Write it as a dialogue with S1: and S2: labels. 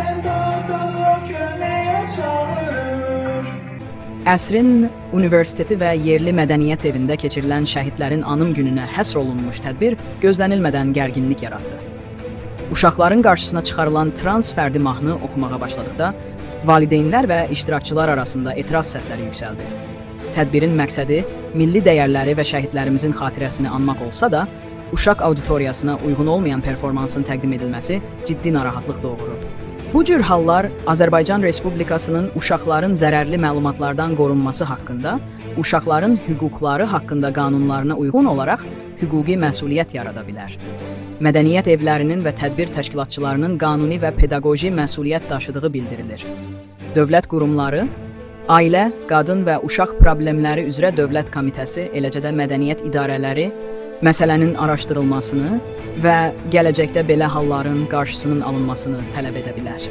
S1: sevdadan köməyə çağırır.
S2: Əsrin universiteti və yerli mədəniyyət evində keçirilən şəhidlərin anım gününə həsr olunmuş tədbir gözlənilmədən gərginlik yaratdı. Uşaqların qarşısına çıxarılan trans fərdi mahnı oxumağa başladıqda, valideynlər və iştirakçılar arasında etiraz səsləri yüksəldi. Tədbirin məqsədi milli dəyərləri və şəhidlərimizin xatirəsini anmaq olsa da, uşaq auditoriyasına uyğun olmayan performansın təqdim edilməsi ciddi narahatlıq doğurur. Bu cür hallar Azərbaycan Respublikasının uşaqların zərərli məlumatlardan qorunması haqqında, uşaqların hüquqları haqqında qanunlarına uyğun olaraq hüquqi məsuliyyət yarada bilər. Mədəniyyət evlərinin və tədbir təşkilatçılarının qanuni və pedaqoji məsuliyyət daşıdığı bildirilir. Dövlət qurumları, Ailə, Qadın və Uşaq Problemləri üzrə Dövlət Komitəsi, eləcə də mədəniyyət idarələri məsələnin araşdırılmasını və gələcəkdə belə halların qarşısının alınmasını tələb edə bilər.